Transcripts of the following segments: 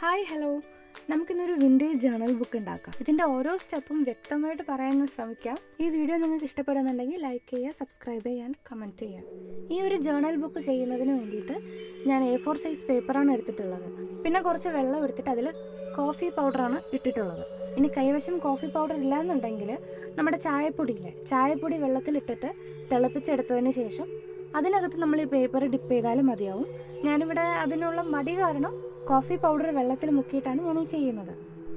Hi hello, നമുക്കിന്നൊരു vintage journal book ഉണ്ടാക്കാം. ഇതിൻ്റെ ഓരോ സ്റ്റെപ്പും വ്യക്തമായിട്ട് പറയാൻ ശ്രമിക്കാം. ഈ വീഡിയോ നിങ്ങൾക്ക് ഇഷ്ടപ്പെടുന്നുണ്ടെങ്കിൽ ലൈക്ക് ചെയ്യുക, സബ്സ്ക്രൈബ് ചെയ്യാൻ, കമൻറ്റ് ചെയ്യുക. ഈ ഒരു ജേണൽ ബുക്ക് ചെയ്യുന്നതിന് വേണ്ടിയിട്ട് ഞാൻ A4 സൈസ് പേപ്പറാണ് എടുത്തിട്ടുള്ളത്. പിന്നെ കുറച്ച് വെള്ളം എടുത്തിട്ട് അതിൽ കോഫി പൗഡറാണ് ഇട്ടിട്ടുള്ളത്. ഇനി കൈവശം കോഫി പൗഡർ ഇല്ലയെന്നുണ്ടെങ്കിൽ നമ്മുടെ ചായപ്പൊടി വെള്ളത്തിലിട്ടിട്ട് തിളപ്പിച്ചെടുത്തതിന് ശേഷം അതിനകത്ത് നമ്മൾ ഈ പേപ്പർ ഡിപ്പ് ചെയ്താലും മതിയാവും. ഞാനിവിടെ അതിനുള്ള മടി കാരണം കോഫി പൗഡർ വെള്ളത്തിൽ മുക്കിയിട്ടാണ് ഞാൻ ഈ ചെയ്യുന്നത്.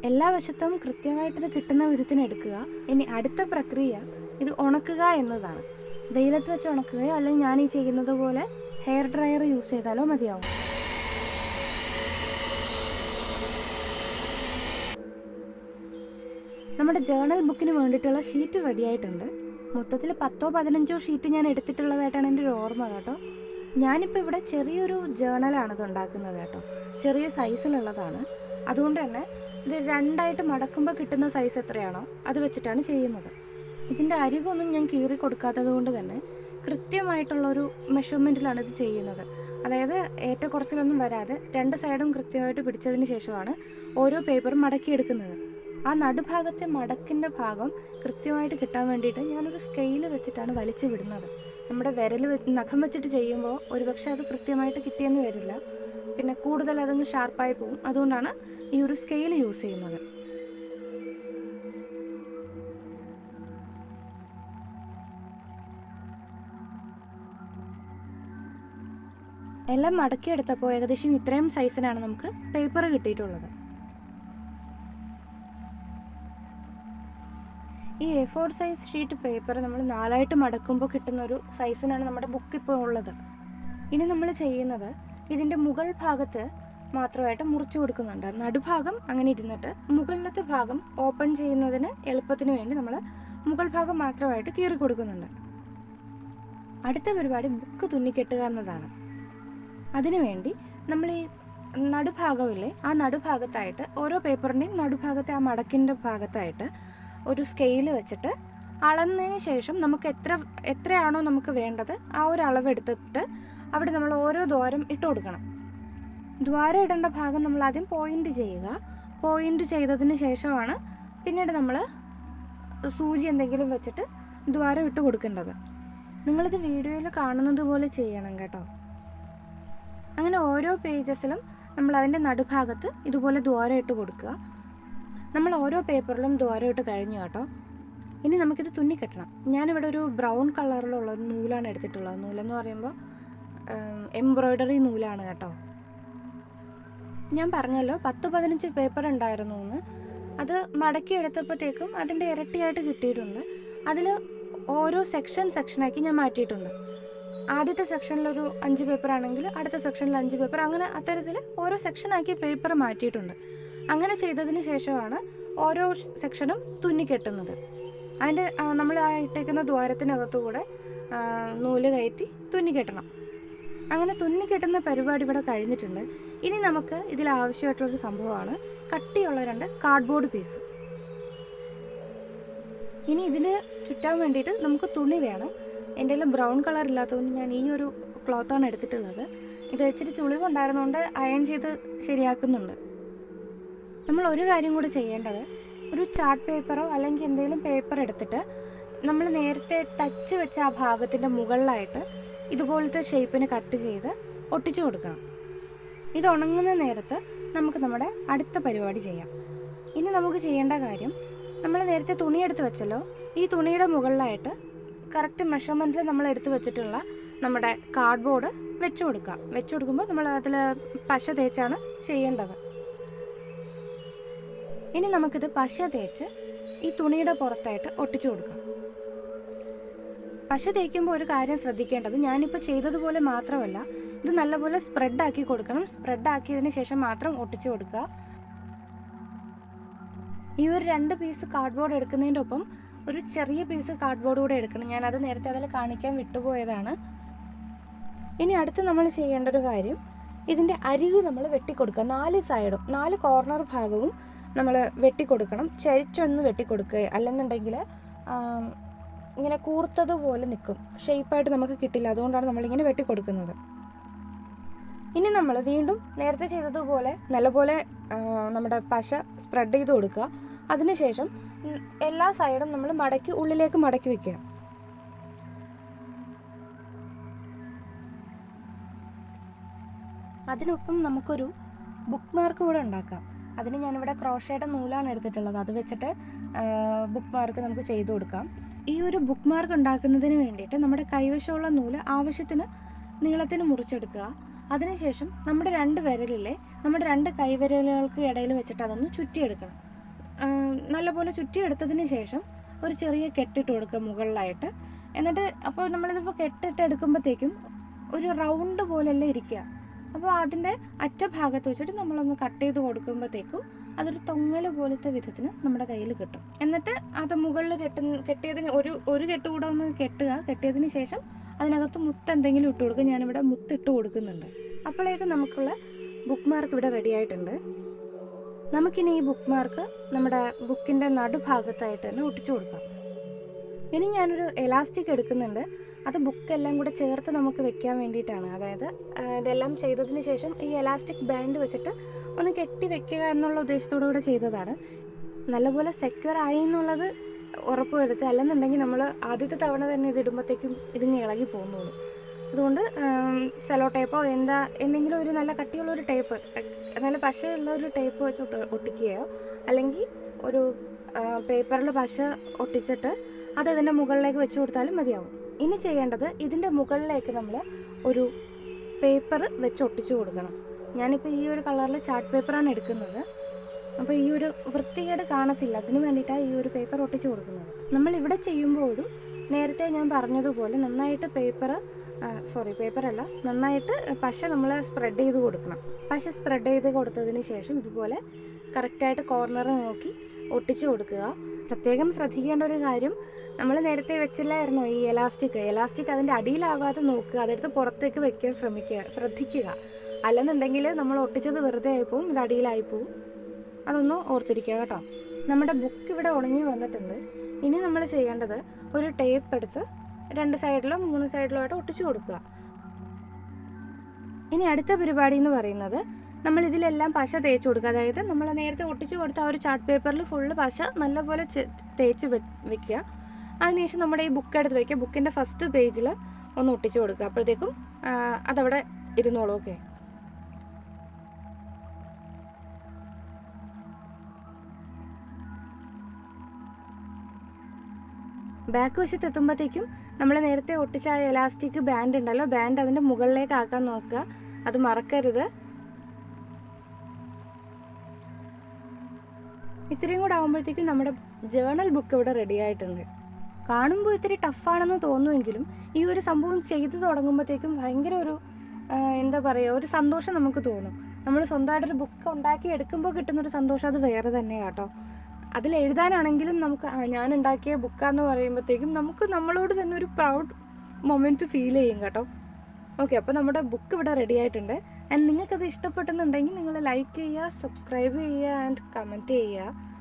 എല്ലാ വശത്തും കൃത്യമായിട്ടിത് കിട്ടുന്ന വിധത്തിന് എടുക്കുക. ഇനി അടുത്ത പ്രക്രിയ ഇത് ഉണക്കുക എന്നതാണ്. വെയിലത്ത് വെച്ച് ഉണക്കുകയോ അല്ലെങ്കിൽ ഞാൻ ഈ ചെയ്യുന്നത് പോലെ ഹെയർ ഡ്രയർ യൂസ് ചെയ്താലോ മതിയാവും. നമ്മുടെ ജേണൽ ബുക്കിന് വേണ്ടിയിട്ടുള്ള ഷീറ്റ് റെഡി ആയിട്ടുണ്ട്. മൊത്തത്തിൽ 10-15 ഷീറ്റ് ഞാൻ എടുത്തിട്ടുള്ളതായിട്ടാണ് എൻ്റെ ഒരു ഓർമ്മ കേട്ടോ. ഞാനിപ്പോൾ ഇവിടെ ചെറിയൊരു ജേണലാണിത് ഉണ്ടാക്കുന്നത് കേട്ടോ. ചെറിയ സൈസിലുള്ളതാണ്. അതുകൊണ്ട് തന്നെ ഇത് രണ്ടായിട്ട് മടക്കുമ്പോൾ കിട്ടുന്ന സൈസ് എത്രയാണോ അത് വെച്ചിട്ടാണ് ചെയ്യുന്നത്. ഇതിൻ്റെ അരികൊന്നും ഞാൻ കീറി കൊടുക്കാത്തത് കൊണ്ട് തന്നെ കൃത്യമായിട്ടുള്ളൊരു മെഷർമെൻറ്റിലാണ് ഇത് ചെയ്യുന്നത്. അതായത് ഏറ്റക്കുറച്ചിലൊന്നും വരാതെ രണ്ട് സൈഡും കൃത്യമായിട്ട് പിടിച്ചതിന് ശേഷമാണ് ഓരോ പേപ്പറും മടക്കിയെടുക്കുന്നത്. ആ നടുഭാഗത്തെ മടക്കിൻ്റെ ഭാഗം കൃത്യമായിട്ട് കിട്ടാൻ വേണ്ടിയിട്ട് ഞാനൊരു സ്കെയിൽ വെച്ചിട്ടാണ് വലിച്ചു വിടുന്നത്. നമ്മുടെ നഖം വെച്ചിട്ട് ചെയ്യുമ്പോൾ ഒരുപക്ഷെ അത് കൃത്യമായിട്ട് കിട്ടിയെന്ന് വരില്ല, പിന്നെ കൂടുതൽ അതങ്ങ് ഷാർപ്പായി പോവും. അതുകൊണ്ടാണ് ഈ ഒരു സ്കെയിൽ യൂസ് ചെയ്യുന്നത്. എല്ലാം മടക്കിയെടുത്തപ്പോൾ ഏകദേശം ഇത്രയും സൈസിനാണ് നമുക്ക് പേപ്പർ കിട്ടിയിട്ടുള്ളത്. ഈ A4 സൈസ് ഷീറ്റ് പേപ്പർ നമ്മൾ 4ആയിട്ട് മടക്കുമ്പോൾ കിട്ടുന്നൊരു സൈസിനാണ് നമ്മുടെ ബുക്ക് ഇപ്പോൾ ഉള്ളത്. ഇനി നമ്മൾ ചെയ്യുന്നത് ഇതിൻ്റെ മുകൾ ഭാഗത്ത് മാത്രമായിട്ട് മുറിച്ചു കൊടുക്കുന്നുണ്ട്. നടുഭാഗം അങ്ങനെ ഇരുന്നിട്ട് മുകളിലത്തെ ഭാഗം ഓപ്പൺ ചെയ്യുന്നതിന് എളുപ്പത്തിന് വേണ്ടി നമ്മൾ മുകൾ ഭാഗം മാത്രമായിട്ട് കീറി കൊടുക്കുന്നുണ്ട്. അടുത്ത പരിപാടി ബുക്ക് തുന്നിക്കെട്ടുക എന്നതാണ്. അതിനുവേണ്ടി നമ്മൾ ഈ നടുഭാഗമില്ലേ, ആ നടുഭാഗത്തായിട്ട് ഓരോ പേപ്പറിൻ്റെയും നടുഭാഗത്തെ ആ മടക്കിൻ്റെ ഭാഗത്തായിട്ട് ഒരു സ്കെയിൽ വെച്ചിട്ട് അളന്നതിന് ശേഷം നമുക്ക് എത്രയാണോ നമുക്ക് വേണ്ടത് ആ ഒരു അളവെടുത്തിട്ട് അവിടെ നമ്മൾ ഓരോ ദ്വാരം ഇട്ട് കൊടുക്കണം. ദ്വാരം ഇടേണ്ട ഭാഗം നമ്മൾ ആദ്യം പോയിൻ്റ് ചെയ്യുക. പോയിൻ്റ് ചെയ്തതിന് ശേഷമാണ് പിന്നീട് നമ്മൾ സൂചി എന്തെങ്കിലും വെച്ചിട്ട് ദ്വാരം ഇട്ട് കൊടുക്കേണ്ടത്. നിങ്ങളിത് വീഡിയോയിൽ കാണുന്നത് പോലെ ചെയ്യണം കേട്ടോ. അങ്ങനെ ഓരോ പേജസിലും നമ്മൾ അതിൻ്റെ നടുഭാഗത്ത് ഇതുപോലെ ദ്വാരം ഇട്ട് കൊടുക്കുക. നമ്മൾ ഓരോ പേപ്പറിലും ദ്വാരം ഇട്ട് കഴിഞ്ഞു കേട്ടോ. ഇനി നമുക്കിത് തുന്നിക്കെട്ടണം. ഞാനിവിടെ ഒരു ബ്രൗൺ കളറിലുള്ള നൂലാണ് എടുത്തിട്ടുള്ളത്. നൂലെന്ന് പറയുമ്പോൾ എംബ്രോയ്ഡറി നൂലാണ് കേട്ടോ. ഞാൻ പറഞ്ഞല്ലോ 10-15 പേപ്പർ ഉണ്ടായിരുന്നു എന്ന്. അത് മടക്കി എടുത്തപ്പോഴത്തേക്കും അതിൻ്റെ ഇരട്ടിയായിട്ട് കിട്ടിയിട്ടുണ്ട്. അതിൽ ഓരോ സെക്ഷനാക്കി ഞാൻ മാറ്റിയിട്ടുണ്ട്. ആദ്യത്തെ സെക്ഷനിലൊരു 5 പേപ്പർ ആണെങ്കിൽ അടുത്ത സെക്ഷനിൽ 5 പേപ്പർ, അങ്ങനെ അത്തരത്തിൽ ഓരോ സെക്ഷനാക്കി പേപ്പർ മാറ്റിയിട്ടുണ്ട്. അങ്ങനെ ചെയ്തതിന് ശേഷമാണ് ഓരോ സെക്ഷനും തുന്നിക്കെട്ടുന്നത്. അതിൻ്റെ നമ്മൾ ഇട്ടേക്കുന്ന ദ്വാരത്തിനകത്തുകൂടെ നൂല് കയറ്റി തുന്നിക്കെട്ടണം. അങ്ങനെ തുന്നിക്കെട്ടുന്ന പരിപാടി ഇവിടെ കഴിഞ്ഞിട്ടുണ്ട്. ഇനി നമുക്ക് ഇതിൽ ആവശ്യമായിട്ടുള്ളൊരു സംഭവമാണ് കട്ടിയുള്ള 2 കാർഡ്ബോർഡ് പീസ്. ഇനി ഇതിന് ചുറ്റാൻ വേണ്ടിയിട്ട് നമുക്ക് തുണി വേണം. എൻ്റെ കയ്യിൽ ബ്രൗൺ കളർ ഇല്ലാത്തതുകൊണ്ട് ഞാൻ ഈ ഒരു ക്ലോത്താണ് എടുത്തിട്ടുള്ളത്. ഇത് ഇച്ചിരി ചുളിവുണ്ടായിരുന്നുകൊണ്ട് അയൺ ചെയ്ത് ശരിയാക്കുന്നുണ്ട്. നമ്മൾ ഒരു കാര്യം കൂടി ചെയ്യേണ്ടത്, ഒരു ചാർട്ട് പേപ്പറോ അല്ലെങ്കിൽ എന്തെങ്കിലും പേപ്പർ എടുത്തിട്ട് നമ്മൾ നേരത്തെ തച്ച് വെച്ച ആ ഭാഗത്തിൻ്റെ മുകളിലായിട്ട് ഇതുപോലത്തെ ഷേപ്പിന് കട്ട് ചെയ്ത് ഒട്ടിച്ചു കൊടുക്കണം. ഇത് ഉണങ്ങുന്ന നേരത്ത് നമുക്ക് നമ്മുടെ അടുത്ത പരിപാടി ചെയ്യാം. ഇനി നമുക്ക് ചെയ്യേണ്ട കാര്യം, നമ്മൾ നേരത്തെ തുണി എടുത്ത് വെച്ചല്ലോ, ഈ തുണിയുടെ മുകളിലായിട്ട് കറക്റ്റ് മെഷർമെൻറ്റിൽ നമ്മൾ എടുത്ത് വെച്ചിട്ടുള്ള നമ്മുടെ കാർഡ്ബോർഡ് വെച്ച് കൊടുക്കുക. വെച്ച് കൊടുക്കുമ്പോൾ നമ്മൾ അതിൽ പശ തേച്ചാണ് ചെയ്യേണ്ടത്. ഇനി നമുക്കിത് പശ തേച്ച് ഈ തുണിയുടെ പുറത്തായിട്ട് ഒട്ടിച്ചു കൊടുക്കാം. പശ തേക്കുമ്പോൾ ഒരു കാര്യം ശ്രദ്ധിക്കേണ്ടത്, ഞാനിപ്പോൾ ചെയ്തതുപോലെ മാത്രമല്ല, ഇത് നല്ലപോലെ സ്പ്രെഡാക്കി കൊടുക്കണം. സ്പ്രെഡാക്കിയതിന് ശേഷം മാത്രം ഒട്ടിച്ചു കൊടുക്കുക. ഈ ഒരു 2 പീസ് കാർഡ്ബോർഡ് എടുക്കുന്നതിൻ്റെ ഒപ്പം ഒരു ചെറിയ പീസ് കാർഡ്ബോർഡ് കൂടെ എടുക്കണം. ഞാനത് നേരത്തെ അതിൽ കാണിക്കാൻ വിട്ടുപോയതാണ്. ഇനി അടുത്ത് നമ്മൾ ചെയ്യേണ്ട ഒരു കാര്യം, ഇതിൻ്റെ അരികു നമ്മൾ വെട്ടിക്കൊടുക്കുക. 4 സൈഡും 4 കോർണർ ഭാഗവും നമ്മൾ വെട്ടിക്കൊടുക്കണം. ചരിച്ചൊന്ന് വെട്ടിക്കൊടുക്കുക, അല്ലെന്നുണ്ടെങ്കിൽ ഇങ്ങനെ കൂർത്തതുപോലെ നിൽക്കും, ഷേപ്പായിട്ട് നമുക്ക് കിട്ടില്ല. അതുകൊണ്ടാണ് നമ്മളിങ്ങനെ വെട്ടിക്കൊടുക്കുന്നത്. ഇനി നമ്മൾ വീണ്ടും നേരത്തെ ചെയ്തതുപോലെ നല്ലപോലെ നമ്മുടെ പശ സ്പ്രെഡ് ചെയ്ത് കൊടുക്കുക. അതിനുശേഷം എല്ലാ സൈഡും നമ്മൾ ഉള്ളിലേക്ക് മടക്കി വെക്കുക. അതിനൊപ്പം നമുക്കൊരു ബുക്ക് മാർക്ക് കൂടെ ഉണ്ടാക്കാം. അതിന് ഞാനിവിടെ ക്രോഷയുടെ നൂലാണ് എടുത്തിട്ടുള്ളത്. അത് വെച്ചിട്ട് ബുക്ക് മാർക്ക് നമുക്ക് ചെയ്തു കൊടുക്കാം. ഈ ഒരു ബുക്ക് മാർക്ക് ഉണ്ടാക്കുന്നതിന് വേണ്ടിയിട്ട് നമ്മുടെ കൈവശമുള്ള നൂല് ആവശ്യത്തിന് നീളത്തിന് മുറിച്ചെടുക്കുക. അതിനുശേഷം നമ്മുടെ 2 വിരലിലെ നമ്മുടെ 2 കൈവിരലുകൾക്ക് ഇടയിൽ വെച്ചിട്ട് അതൊന്ന് ചുറ്റിയെടുക്കണം. നല്ലപോലെ ചുറ്റിയെടുത്തതിന് ശേഷം ഒരു ചെറിയ കെട്ടിട്ട് കൊടുക്കുക മുകളിലായിട്ട്. എന്നിട്ട് അപ്പോൾ നമ്മളിതിപ്പോൾ കെട്ടിട്ട് എടുക്കുമ്പോഴത്തേക്കും ഒരു റൗണ്ട് പോലെയല്ലേ ഇരിക്കുക. അപ്പോൾ അതിൻ്റെ അറ്റഭാഗത്ത് വെച്ചിട്ട് നമ്മളൊന്ന് കട്ട് ചെയ്ത് കൊടുക്കുമ്പോഴത്തേക്കും അതൊരു തൊങ്ങൽ പോലത്തെ വിധത്തിന് നമ്മുടെ കയ്യിൽ കിട്ടും. എന്നിട്ട് അത് മുകളിൽ കെട്ടിയതിന് ഒരു കെട്ട് കൂടെ ഒന്ന് കെട്ടിയതിന് ശേഷം അതിനകത്ത് മുത്ത് എന്തെങ്കിലും ഇട്ട് കൊടുക്കുക. ഞാനിവിടെ മുത്തിട്ട് കൊടുക്കുന്നുണ്ട്. അപ്പോഴേക്കും നമുക്കുള്ള ബുക്ക് മാർക്ക് ഇവിടെ റെഡി ആയിട്ടുണ്ട്. നമുക്കിനി ഈ ബുക്ക് മാർക്ക് നമ്മുടെ ബുക്കിൻ്റെ നടുഭാഗത്തായിട്ട് തന്നെ ഒട്ടിച്ചു കൊടുക്കാം. ഇനി ഞാനൊരു എലാസ്റ്റിക് എടുക്കുന്നുണ്ട്. അത് ബുക്കെല്ലാം കൂടെ ചേർത്ത് നമുക്ക് വെക്കാൻ വേണ്ടിയിട്ടാണ്. അതായത് ഇതെല്ലാം ചെയ്തതിന് ശേഷം ഈ എലാസ്റ്റിക് ബാൻഡ് വെച്ചിട്ട് ഒന്ന് കെട്ടി വെക്കുക എന്നുള്ള ഉദ്ദേശത്തോടു കൂടെ ചെയ്തതാണ്. നല്ലപോലെ സെക്യൂർ ആയി എന്നുള്ളത് ഉറപ്പ് വരുത്തുക. അല്ലെന്നുണ്ടെങ്കിൽ നമ്മൾ ആദ്യത്തെ തവണ തന്നെ ഇത് ഇടുമ്പോഴത്തേക്കും ഇതിന് ഇളകി പോകുന്നുള്ളൂ. അതുകൊണ്ട് സെലോ ടേപ്പോ എന്തെങ്കിലും ഒരു നല്ല കട്ടിയുള്ളൊരു ടേപ്പ്, നല്ല പശയുള്ള ഒരു ടേപ്പ് വെച്ച് ഒട്ടിക്കുകയോ അല്ലെങ്കിൽ ഒരു പേപ്പറിൽ പശ ഒട്ടിച്ചിട്ട് അത് ഇതിൻ്റെ മുകളിലേക്ക് വെച്ച് കൊടുത്താലും മതിയാവും. ഇനി ചെയ്യേണ്ടത് ഇതിൻ്റെ മുകളിലേക്ക് നമ്മൾ ഒരു പേപ്പർ വെച്ച് ഒട്ടിച്ചു കൊടുക്കണം. ഞാനിപ്പോൾ ഈ ഒരു കളറിൽ ചാർട്ട് പേപ്പറാണ് എടുക്കുന്നത്. അപ്പോൾ ഈ ഒരു വൃത്തികേട് കാണത്തില്ല, അതിന് വേണ്ടിയിട്ടാണ് ഈ ഒരു പേപ്പർ ഒട്ടിച്ചു കൊടുക്കുന്നത്. നമ്മളിവിടെ ചെയ്യുമ്പോഴും നേരത്തെ ഞാൻ പറഞ്ഞതുപോലെ നന്നായിട്ട് പേപ്പറല്ല, നന്നായിട്ട് പശ നമ്മൾ സ്പ്രെഡ് ചെയ്ത് കൊടുക്കണം. പശ സ്പ്രെഡ് ചെയ്ത് കൊടുത്തതിന് ശേഷം ഇതുപോലെ കറക്റ്റായിട്ട് കോർണർ നോക്കി ഒട്ടിച്ചു കൊടുക്കുക. പ്രത്യേകം ശ്രദ്ധിക്കേണ്ട ഒരു കാര്യം, നമ്മൾ നേരത്തെ വെച്ചില്ലായിരുന്നോ ഈ എലാസ്റ്റിക് അതിൻ്റെ അടിയിലാവാതെ നോക്കുക, അതെടുത്ത് പുറത്തേക്ക് വെക്കാൻ ശ്രദ്ധിക്കുക. അല്ലെന്നുണ്ടെങ്കിൽ നമ്മൾ ഒട്ടിച്ചത് വെറുതെ ആയിപ്പോവും, ഇത് അടിയിലായിപ്പോവും. അതൊന്ന് ഓർത്തിരിക്കുക കേട്ടോ. നമ്മുടെ ബുക്ക് ഇവിടെ ഉണങ്ങി വന്നിട്ടുണ്ട്. ഇനി നമ്മൾ ചെയ്യേണ്ടത് ഒരു ടേപ്പ് എടുത്ത് 2 സൈഡിലോ 3 സൈഡിലോ ആയിട്ട് ഒട്ടിച്ചു കൊടുക്കുക. ഇനി അടുത്ത പരിപാടി എന്ന് പറയുന്നത് നമ്മൾ ഇതിലെല്ലാം പശ തേച്ച് കൊടുക്കുക. അതായത് നമ്മൾ നേരത്തെ ഒട്ടിച്ചു കൊടുത്ത ആ ഒരു ചാർട്ട് പേപ്പറിൽ ഫുള്ള് പശ നല്ലപോലെ തേച്ച് വെക്കുക. അതിനുശേഷം നമ്മുടെ ഈ ബുക്ക് എടുത്ത് വയ്ക്കുക. ബുക്കിൻ്റെ ഫസ്റ്റ് പേജിൽ ഒന്ന് ഒട്ടിച്ചു കൊടുക്കുക. അപ്പോഴത്തേക്കും അതവിടെ ഇരുന്നോളൂ. ഓക്കെ. ബാക്ക് വശത്ത് എത്തുമ്പോഴത്തേക്കും നമ്മൾ നേരത്തെ ഒട്ടിച്ച ആ എലാസ്റ്റിക് ബാൻഡ് ഉണ്ടല്ലോ, ബാൻഡ് അതിൻ്റെ മുകളിലേക്ക് ആക്കാൻ നോക്കുക, അത് മറക്കരുത്. ഇത്രയും കൂടെ ആകുമ്പോഴത്തേക്കും നമ്മുടെ ജേണൽ ബുക്ക് ഇവിടെ റെഡി ആയിട്ടുണ്ട്. കാണുമ്പോൾ ഇത്തിരി ടഫാണെന്ന് തോന്നുമെങ്കിലും ഈ ഒരു സംഭവം ചെയ്തു തുടങ്ങുമ്പോഴത്തേക്കും ഭയങ്കര ഒരു ഒരു സന്തോഷം നമുക്ക് തോന്നും. നമ്മൾ സ്വന്തമായിട്ടൊരു ബുക്ക് ഉണ്ടാക്കി എടുക്കുമ്പോൾ കിട്ടുന്നൊരു സന്തോഷം അത് വേറെ തന്നെയാണ് കേട്ടോ. അതിൽ എഴുതാനാണെങ്കിലും നമുക്ക് ഞാൻ ഉണ്ടാക്കിയ ബുക്കാന്ന് പറയുമ്പോഴത്തേക്കും നമുക്ക് നമ്മളോട് തന്നെ ഒരു പ്രൗഡ് മൊമെൻറ്റ് ഫീൽ ചെയ്യും കേട്ടോ. ഓക്കെ, അപ്പോൾ നമ്മുടെ ബുക്ക് ഇവിടെ റെഡി ആയിട്ടുണ്ട്. ആൻഡ് നിങ്ങൾക്കത് ഇഷ്ടപ്പെട്ടെന്നുണ്ടെങ്കിൽ നിങ്ങൾ ലൈക്ക് ചെയ്യുക, സബ്സ്ക്രൈബ് ചെയ്യുക ആൻഡ് കമൻറ്റ് ചെയ്യുക.